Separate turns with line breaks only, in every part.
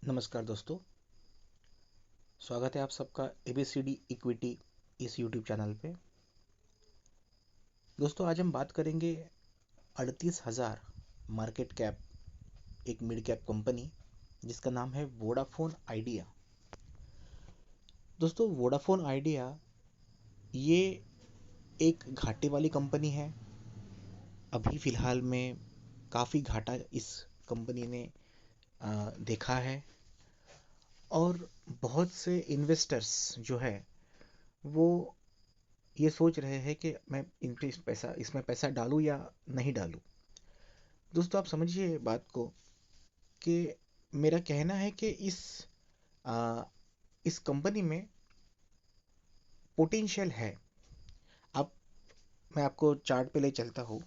नमस्कार दोस्तों। स्वागत है आप सबका ABCD इक्विटी इस यूट्यूब चैनल पे। दोस्तों आज हम बात करेंगे 38,000 मार्केट कैप एक मिड कैप कंपनी जिसका नाम है वोडाफोन आइडिया। दोस्तों वोडाफोन आइडिया ये एक घाटे वाली कंपनी है। अभी फ़िलहाल में काफ़ी घाटा इस कंपनी ने देखा है और बहुत से इन्वेस्टर्स जो है वो ये सोच रहे हैं कि मैं इसमें पैसा डालूं या नहीं डालूं। दोस्तों आप समझिए बात को कि मेरा कहना है कि आ, इस कंपनी में पोटेंशियल है। आप मैं आपको चार्ट पे ले चलता हूँ।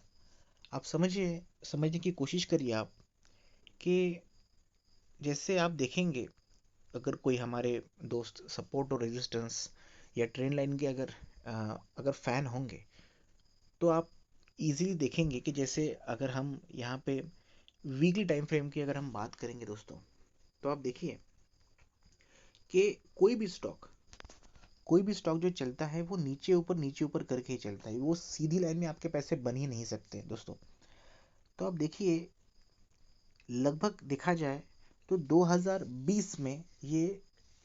आप समझने की कोशिश करिए आप कि जैसे आप देखेंगे अगर कोई हमारे दोस्त सपोर्ट और रेजिस्टेंस या ट्रेंड लाइन के अगर फैन होंगे तो आप इजीली देखेंगे कि जैसे अगर हम यहाँ पे वीकली टाइम फ्रेम की अगर हम बात करेंगे दोस्तों, तो आप देखिए कि कोई भी स्टॉक जो चलता है वो नीचे ऊपर करके ही चलता है। वो सीधी लाइन में आपके पैसे बन ही नहीं सकते दोस्तों। तो आप देखिए लगभग देखा जाए तो 2020 में ये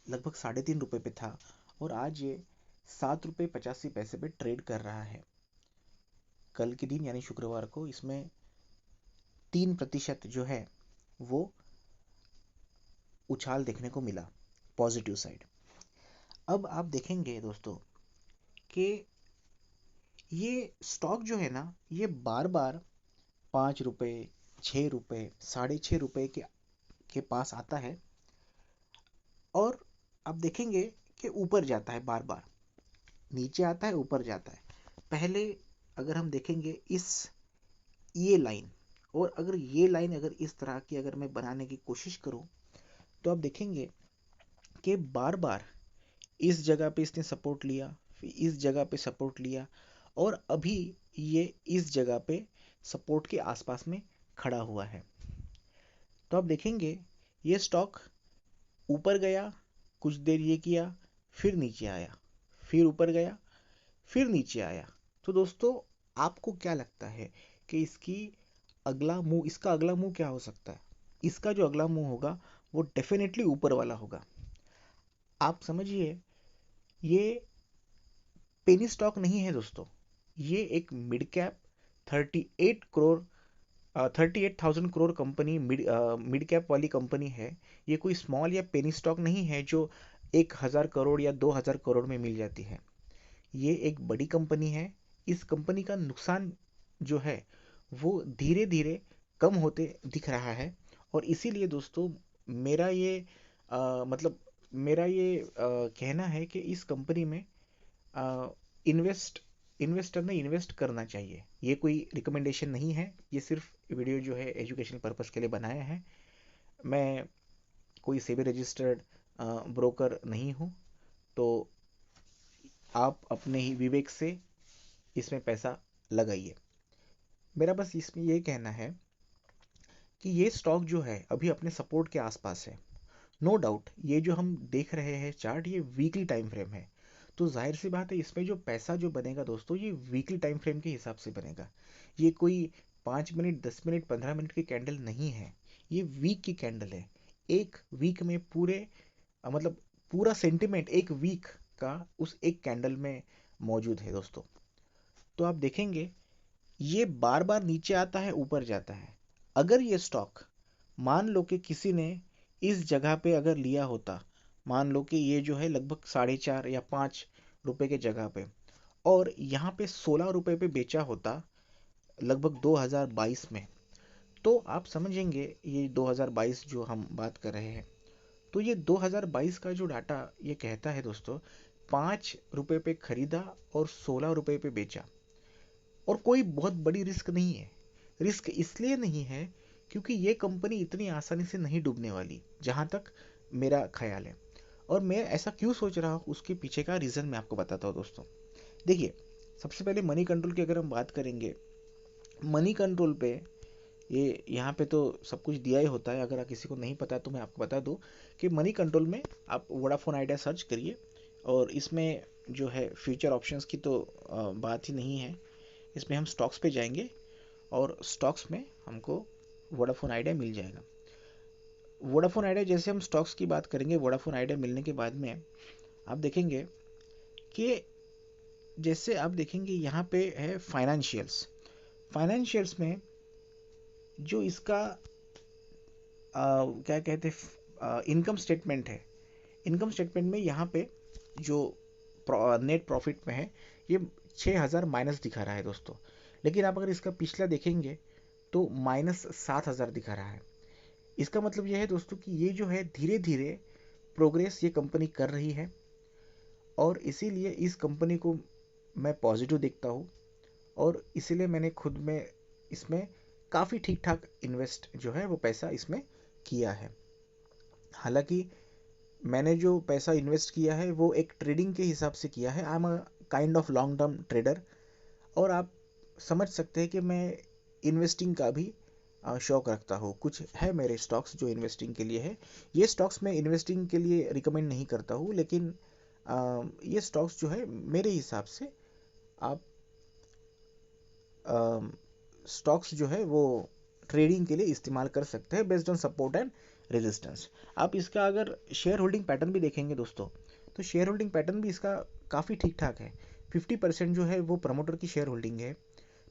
लगभग ₹3.5 पे था और आज ये ₹7.85 पे ट्रेड कर रहा है। कल के दिन यानी शुक्रवार को इसमें 3% जो है वो उछाल देखने को मिला, पॉजिटिव साइड। अब आप देखेंगे दोस्तों कि ये स्टॉक जो है ना ये बार बार ₹5, ₹6, ₹6.5 के पास आता है और आप देखेंगे कि ऊपर जाता है, बार बार नीचे आता है, ऊपर जाता है। पहले अगर हम देखेंगे ये लाइन, और अगर ये लाइन अगर इस तरह की अगर मैं बनाने की कोशिश करूं तो आप देखेंगे कि बार बार इस जगह पे इसने सपोर्ट लिया, फिर इस जगह पे सपोर्ट लिया और अभी ये इस जगह पे सपोर्ट के आसपास में खड़ा हुआ है। तो आप देखेंगे ये स्टॉक ऊपर गया, कुछ देर ये किया, फिर नीचे आया, फिर ऊपर गया, फिर नीचे आया। तो दोस्तों आपको क्या लगता है कि इसका अगला मूव क्या हो सकता है? इसका जो अगला मूव होगा वो डेफिनेटली ऊपर वाला होगा। आप समझिए ये पेनी स्टॉक नहीं है दोस्तों। ये एक mid cap 38,000 crore company, mid cap वाली कंपनी है। ये कोई स्मॉल या पेनी स्टॉक नहीं है जो 1,000 करोड़ या 2,000 करोड़ में मिल जाती है। ये एक बड़ी कंपनी है। इस कंपनी का नुकसान जो है वो धीरे धीरे कम होते दिख रहा है और इसीलिए दोस्तों मेरा ये मतलब मेरा ये कहना है कि इस कंपनी में इन्वेस्ट इन्वेस्टर ने इन्वेस्ट करना चाहिए। ये कोई रिकमेंडेशन नहीं है, ये सिर्फ वीडियो जो है एजुकेशन पर्पस के लिए बनाया है। मैं कोई सेबी रजिस्टर्ड ब्रोकर नहीं हूँ, तो आप अपने ही विवेक से इसमें पैसा लगाइए। मेरा बस इसमें ये कहना है कि ये स्टॉक जो है अभी अपने सपोर्ट के आसपास है। नो डाउट ये जो हम देख रहे हैं चार्ट, ये वीकली टाइम फ्रेम है, तो जाहिर सी बात है इसमें जो पैसा जो बनेगा दोस्तों ये वीकली टाइम फ्रेम के हिसाब से बनेगा। ये कोई 5 मिनट, 10 मिनट, 15 मिनट की कैंडल नहीं है, ये वीक की कैंडल है। एक वीक में मतलब पूरा सेंटिमेंट एक वीक का उस एक कैंडल में मौजूद है दोस्तों। तो आप देखेंगे ये बार बार नीचे आता है, ऊपर जाता है। अगर ये स्टॉक मान लो कि किसी ने इस जगह पे अगर लिया होता, मान लो कि ये जो है लगभग 4.5 या ₹5 के जगह पे, और यहाँ पे ₹16 पे बेचा होता लगभग 2022 में, तो आप समझेंगे ये 2022 जो हम बात कर रहे हैं, तो ये 2022 का जो डाटा ये कहता है दोस्तों, ₹5 पे खरीदा और ₹16 पे बेचा। और कोई बहुत बड़ी रिस्क नहीं है। रिस्क इसलिए नहीं है क्योंकि ये कंपनी इतनी आसानी से नहीं डूबने वाली, जहां तक मेरा ख्याल है। और मैं ऐसा क्यों सोच रहा हूँ उसके पीछे का रीज़न मैं आपको बताता हूँ दोस्तों। देखिए सबसे पहले मनी कंट्रोल की अगर हम बात करेंगे, मनी कंट्रोल पे ये यहाँ पे तो सब कुछ दिया ही होता है। अगर किसी को नहीं पता तो मैं आपको बता दूँ कि मनी कंट्रोल में आप वोडाफोन आइडिया सर्च करिए, और इसमें जो है फ्यूचर ऑप्शंस की तो बात ही नहीं है। इसमें हम स्टॉक्स पे जाएंगे और स्टॉक्स में हमको वोडाफोन आइडिया मिल जाएगा। वोडाफोन आइडिया जैसे हम स्टॉक्स की बात करेंगे, वोडाफोन आइडिया मिलने के बाद में आप देखेंगे कि जैसे आप देखेंगे यहाँ पे है फाइनेंशियल्स। फाइनेंशियल्स में जो इसका क्या कहते हैं इनकम स्टेटमेंट है, इनकम स्टेटमेंट में यहाँ पे जो नेट प्रॉफिट में है ये 6,000 माइनस दिखा रहा है दोस्तों। लेकिन आप अगर इसका पिछला देखेंगे तो -7,000 दिखा रहा है। इसका मतलब यह है दोस्तों कि ये जो है धीरे धीरे प्रोग्रेस ये कंपनी कर रही है, और इसीलिए इस कंपनी को मैं पॉजिटिव देखता हूँ, और इसीलिए मैंने खुद में इसमें काफ़ी ठीक ठाक इन्वेस्ट जो है वो पैसा इसमें किया है। हालांकि मैंने जो पैसा इन्वेस्ट किया है वो एक ट्रेडिंग के हिसाब से किया है। I am a kind of long term trader, और आप समझ सकते हैं कि मैं इन्वेस्टिंग का भी शौक रखता हूँ। कुछ है मेरे स्टॉक्स जो इन्वेस्टिंग के लिए है। ये स्टॉक्स मैं इन्वेस्टिंग के लिए रिकमेंड नहीं करता हूँ, लेकिन ये स्टॉक्स जो है मेरे हिसाब से आप स्टॉक्स जो है वो ट्रेडिंग के लिए इस्तेमाल कर सकते हैं based on support and resistance. आप इसका अगर शेयर होल्डिंग पैटर्न भी देखेंगे दोस्तों, तो शेयर होल्डिंग पैटर्न भी इसका काफ़ी ठीक ठाक है। 50% जो है वो प्रमोटर की शेयर होल्डिंग है,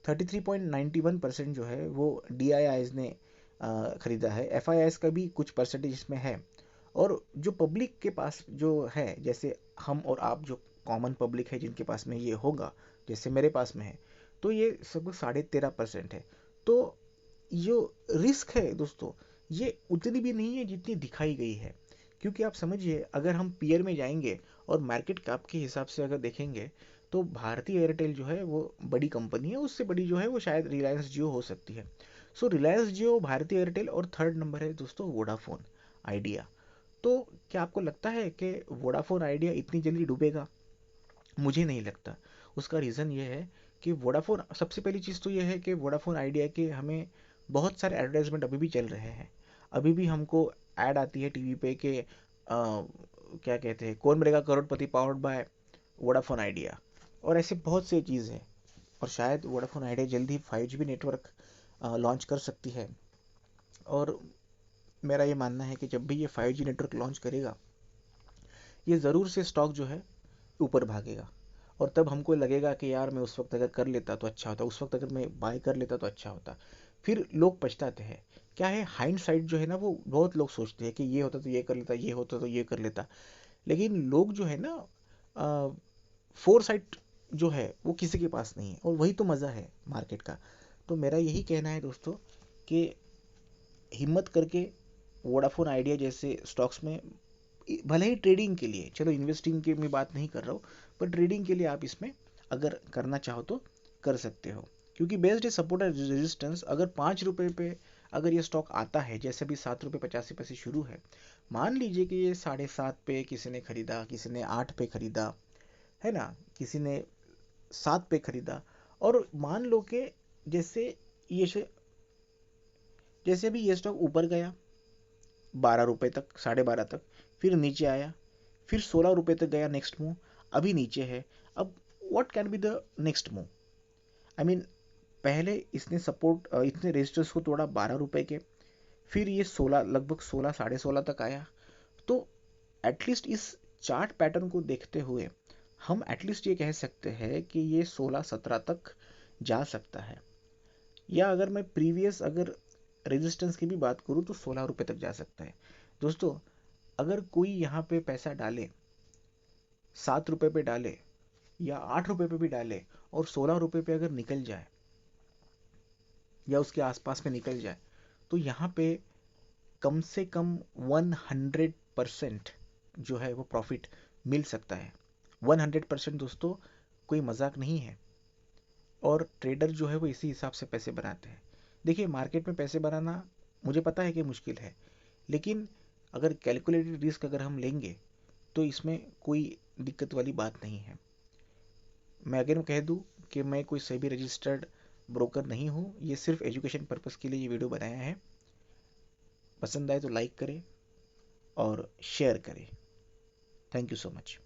33.91% जो है वो DIIs ने खरीदा है, FIIs का भी कुछ परसेंटेज इसमें है। और जो पब्लिक के पास जो है, जैसे हम और आप जो कॉमन पब्लिक है जिनके पास में ये होगा, जैसे मेरे पास में है, तो ये सब 13.5% है। तो जो रिस्क है दोस्तों ये उतनी भी नहीं है जितनी दिखाई गई है। क्योंकि आप समझिए, अगर हम पीयर में जाएंगे और मार्केट कैप के हिसाब से अगर देखेंगे तो भारतीय एयरटेल जो है वो बड़ी कंपनी है, उससे बड़ी जो है वो शायद रिलायंस जियो हो सकती है। सो रिलायंस जियो, भारतीय एयरटेल, और थर्ड नंबर है दोस्तों वोडाफोन आइडिया। तो क्या आपको लगता है कि वोडाफोन आइडिया इतनी जल्दी डूबेगा? मुझे नहीं लगता। उसका रीज़न ये है कि वोडाफोन, सबसे पहली चीज़ तो ये है कि वोडाफोन आइडिया के हमें बहुत सारे एडवर्टाइजमेंट अभी भी चल रहे हैं। अभी भी हमको ऐड आती है टीवी पे कि क्या कहते हैं, कौन बनेगा करोड़पति पावर्ड बाय वोडाफोन आइडिया, और ऐसे बहुत से चीज़ हैं। और शायद वोडाफोन आइडिया जल्दी 5G नेटवर्क लॉन्च कर सकती है, और मेरा ये मानना है कि जब भी ये 5G नेटवर्क लॉन्च करेगा, ये ज़रूर से स्टॉक जो है ऊपर भागेगा। और तब हमको लगेगा कि यार मैं उस वक्त अगर कर लेता तो अच्छा होता, उस वक्त अगर मैं बाय कर लेता तो अच्छा होता। फिर लोग पछताते हैं। क्या है, हाइंड साइड जो है ना, वो बहुत लोग सोचते हैं कि ये होता तो ये कर लेता, ये होता तो ये कर लेता। लेकिन लोग जो है ना, फोर साइड जो है वो किसी के पास नहीं है, और वही तो मज़ा है मार्केट का। तो मेरा यही कहना है दोस्तों कि हिम्मत करके वोडाफोन आइडिया जैसे स्टॉक्स में, भले ही ट्रेडिंग के लिए, चलो इन्वेस्टिंग की मैं बात नहीं कर रहा हूँ, पर ट्रेडिंग के लिए आप इसमें अगर करना चाहो तो कर सकते हो। क्योंकि बेस्ड सपोर्ट एंड रेजिस्टेंस, अगर 5 रुपये पे अगर ये स्टॉक आता है, जैसे अभी 7.85 रुपये शुरू है, मान लीजिए कि ये 7.5 पे किसी ने खरीदा, किसी ने 8 पे खरीदा, है ना, किसी ने 7 पे खरीदा, और मान लो कि जैसे ये जैसे अभी ये स्टॉक ऊपर गया 12 रुपये तक, 12.5 तक, फिर नीचे आया, फिर 16 रुपये तक गया, नेक्स्ट मूव, अभी नीचे है। अब what can be the next move? I mean, पहले इसने सपोर्ट, इसने रेजिस्टेंस को तोड़ा 12 रुपये के, फिर ये 16, लगभग 16, 16.5 तक आया। तो एटलीस्ट इस चार्ट पैटर्न को देखते हुए हम एटलीस्ट ये कह सकते हैं कि ये 16-17 तक जा सकता है। या अगर मैं प्रीवियस अगर रेजिस्टेंस की भी बात करूँ तो 16 रुपये तक जा सकता है। दोस्तों, अगर कोई यहाँ पे पैसा डाले, 7 रुपये पे डाले या 8 रुपये पे भी डाले, और 16 रुपये पे अगर निकल जाए या उसके आसपास में निकल जाए, तो यहाँ पे कम से कम 100% जो है वो प्रॉफिट मिल सकता है। 100% दोस्तों कोई मजाक नहीं है। और ट्रेडर जो है वो इसी हिसाब से पैसे बनाते हैं। देखिए, मार्केट में पैसे बनाना मुझे पता है कि मुश्किल है, लेकिन अगर कैलकुलेटेड रिस्क अगर हम लेंगे तो इसमें कोई दिक्कत वाली बात नहीं है। मैं अगर कह दूं कि मैं कोई सेबी रजिस्टर्ड ब्रोकर नहीं हूँ, ये सिर्फ एजुकेशन पर्पस के लिए ये वीडियो बनाया है। पसंद आए तो लाइक करें और शेयर करें। Thank you so much.